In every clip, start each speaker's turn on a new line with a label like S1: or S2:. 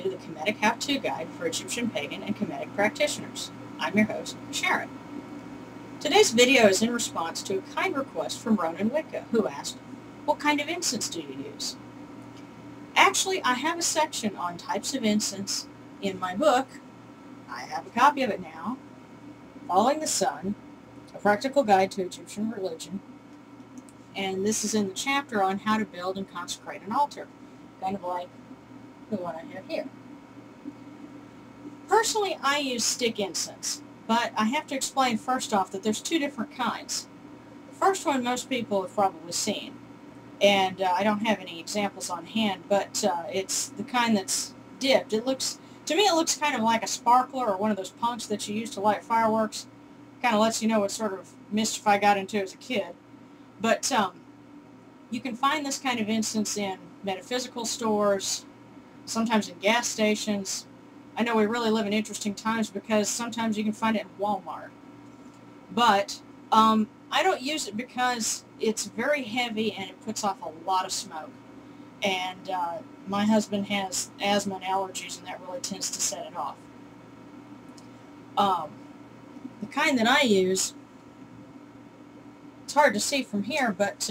S1: to the Kemetic How-To Guide for Egyptian Pagan and Kemetic practitioners. I'm your host, Sharon. Today's video is in response to a kind request from ronanwicca, who asked, what kind of incense do you use? Actually, I have a section on types of incense in my book. I have a copy of it now, Following the Sun, A Practical Guide to Egyptian Religion, and this is in the chapter on how to build and consecrate an altar, kind of like the one I have here. Personally, I use stick incense, but I have to explain first off that there's two different kinds. The first one most people have probably seen, and I don't have any examples on hand, but it's the kind that's dipped. To me it looks kind of like a sparkler or one of those punks that you use to light fireworks. Kind of lets you know what sort of mischief I got into as a kid. But you can find this kind of incense in metaphysical stores, sometimes in gas stations. I know we really live in interesting times because sometimes you can find it in Walmart. But I don't use it because it's very heavy and it puts off a lot of smoke. And my husband has asthma and allergies, and that really tends to set it off. The kind that I use, it's hard to see from here, but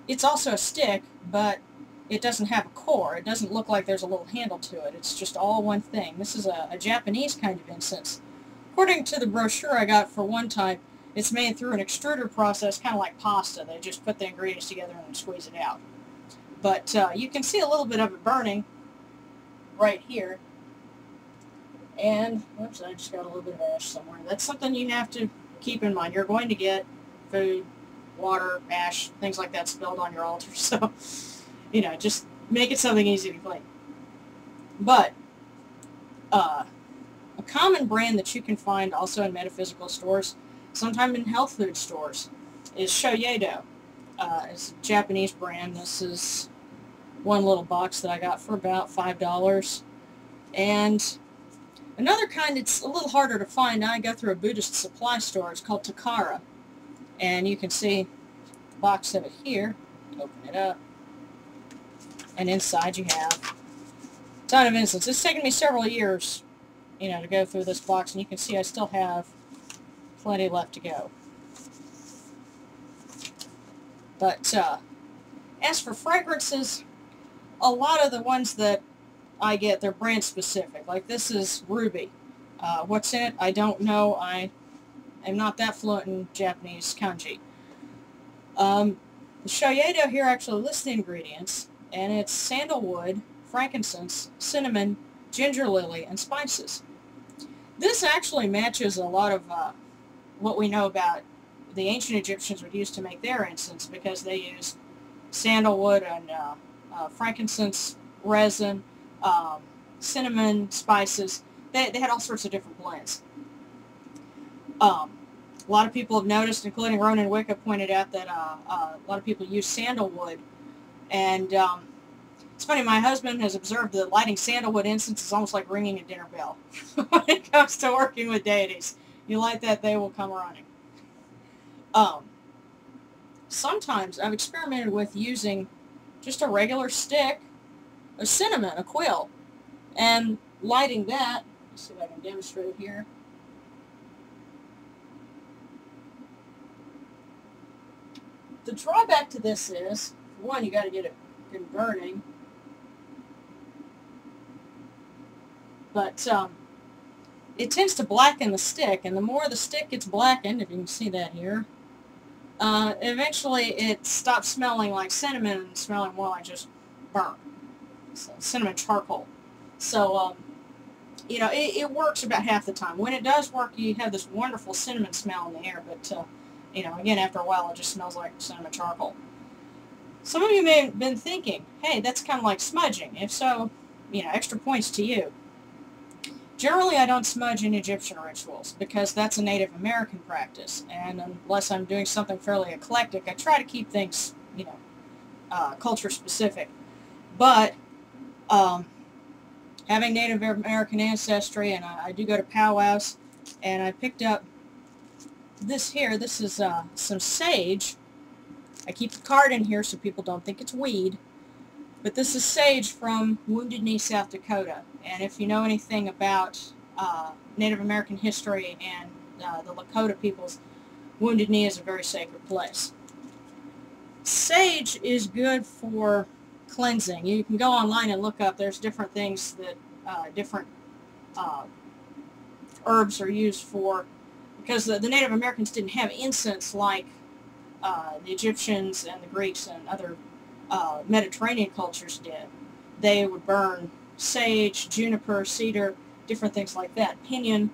S1: it's also a stick, but it doesn't have a core. It doesn't look like there's a little handle to it. It's just all one thing. This is a Japanese kind of incense. According to the brochure I got for one type, it's made through an extruder process, kind of like pasta. They just put the ingredients together and squeeze it out. But you can see a little bit of it burning right here. And, whoops, I just got a little bit of ash somewhere. That's something you have to keep in mind. You're going to get food, water, ash, things like that spilled on your altar. So, just make it something easy to clean. But a common brand that you can find also in metaphysical stores, sometimes in health food stores, is Shoyedo. It's a Japanese brand. This is one little box that I got for about $5. And another kind that's a little harder to find, now I go through a Buddhist supply store, it's called Takara. And you can see the box of it here. Open it up. And inside you have a ton of incense. It's taken me several years, to go through this box, and you can see I still have plenty left to go. But as for fragrances, a lot of the ones that I get, they're brand specific. Like this is Ruby. What's in it? I don't know. I am not that fluent in Japanese kanji. The Shoyedo here actually lists the ingredients, and it's sandalwood, frankincense, cinnamon, ginger lily, and spices. This actually matches a lot of what we know about the ancient Egyptians would use to make their incense, because they used sandalwood and frankincense, resin, cinnamon, spices. They had all sorts of different blends. A lot of people have noticed, including ronanwicca pointed out, that a lot of people use sandalwood. And it's funny, my husband has observed that lighting sandalwood incense is almost like ringing a dinner bell when it comes to working with deities. You light that, they will come running. Sometimes I've experimented with using just a regular stick of cinnamon, a quill, and lighting that. Let's see if I can demonstrate it here. The drawback to this is, for one, you got to get it good burning. But it tends to blacken the stick, and the more the stick gets blackened, if you can see that here, eventually it stops smelling like cinnamon and smelling more like just burnt. So cinnamon charcoal. So, it works about half the time. When it does work, you have this wonderful cinnamon smell in the air, but, again, after a while, it just smells like cinnamon charcoal. Some of you may have been thinking, hey, that's kind of like smudging. If so, extra points to you. Generally, I don't smudge in Egyptian rituals because that's a Native American practice, and unless I'm doing something fairly eclectic, I try to keep things, culture specific. But having Native American ancestry, and I do go to powwows, and I picked up this here. This is some sage. I keep the card in here so people don't think it's weed. But this is sage from Wounded Knee, South Dakota. And if you know anything about Native American history and the Lakota peoples, Wounded Knee is a very sacred place. Sage is good for cleansing. You can go online and look up. There's different things that different herbs are used for, because the Native Americans didn't have incense like the Egyptians and the Greeks and other Mediterranean cultures did. They would burn sage, juniper, cedar, different things like that. Pinyon.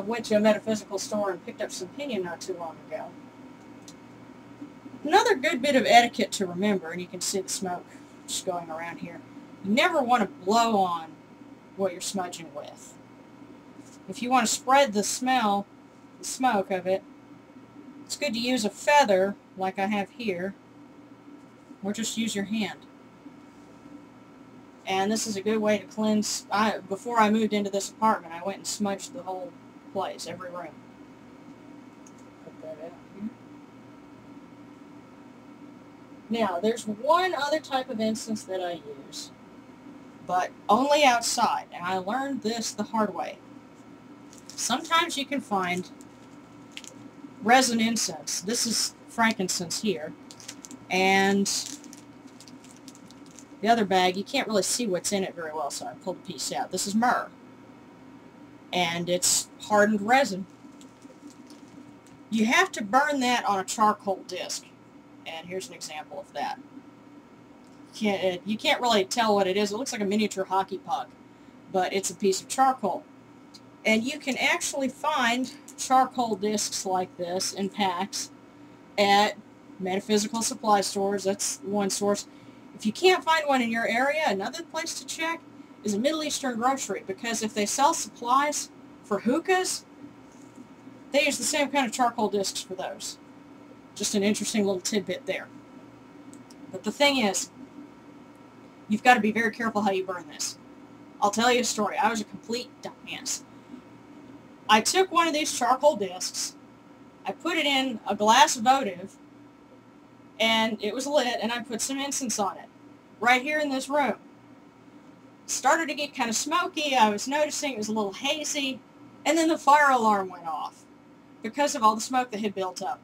S1: Went to a metaphysical store and picked up some pinyon not too long ago. Another good bit of etiquette to remember, and you can see the smoke just going around here, you never want to blow on what you're smudging with. If you want to spread the smell, the smoke of it, it's good to use a feather like I have here, or just use your hand. And this is a good way to cleanse. Before I moved into this apartment, I went and smudged the whole place, every room. Put that out here. Now, there's one other type of incense that I use, but only outside, and I learned this the hard way. Sometimes you can find resin incense. This is frankincense here, and the other bag, you can't really see what's in it very well, so I pulled a piece out. This is myrrh, and it's hardened resin. You have to burn that on a charcoal disc, and here's an example of that. You can't really tell what it is. It looks like a miniature hockey puck, but it's a piece of charcoal. And you can actually find charcoal discs like this in packs at metaphysical supply stores. That's one source. If you can't find one in your area, another place to check is a Middle Eastern grocery, because if they sell supplies for hookahs, they use the same kind of charcoal discs for those. Just an interesting little tidbit there. But the thing is, you've got to be very careful how you burn this. I'll tell you a story. I was a complete dumbass. I took one of these charcoal discs, I put it in a glass votive, and it was lit, and I put some incense on it, right here in this room. Started to get kind of smoky. I was noticing it was a little hazy, and then the fire alarm went off because of all the smoke that had built up.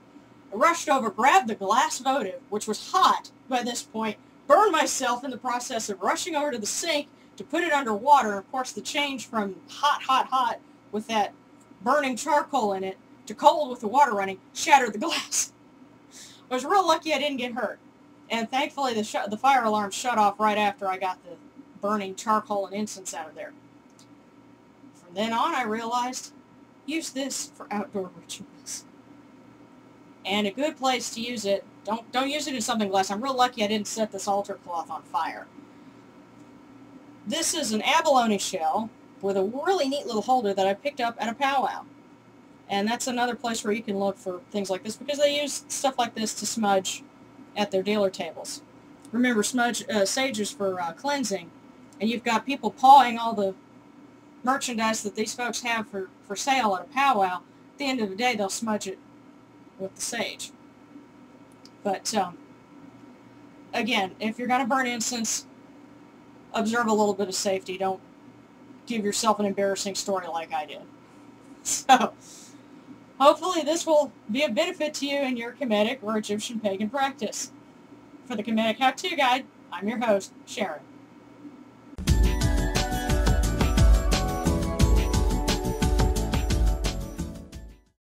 S1: I rushed over, grabbed the glass votive, which was hot by this point, burned myself in the process of rushing over to the sink to put it under water. Of course, the change from hot with that burning charcoal in it to cold with the water running shattered the glass. I was real lucky I didn't get hurt, and thankfully the fire alarm shut off right after I got the burning charcoal and incense out of there. From then on, I realized, use this for outdoor rituals. And a good place to use it, don't use it in something glass. I'm real lucky I didn't set this altar cloth on fire. This is an abalone shell with a really neat little holder that I picked up at a powwow. And that's another place where you can look for things like this, because they use stuff like this to smudge at their dealer tables. Remember, sage is for cleansing, and you've got people pawing all the merchandise that these folks have for sale at a powwow. At the end of the day, they'll smudge it with the sage. But, again, if you're going to burn incense, observe a little bit of safety. Don't give yourself an embarrassing story like I did. So, hopefully this will be of benefit to you in your Kemetic or Egyptian pagan practice. For the Kemetic How-To Guide, I'm your host, Sharon.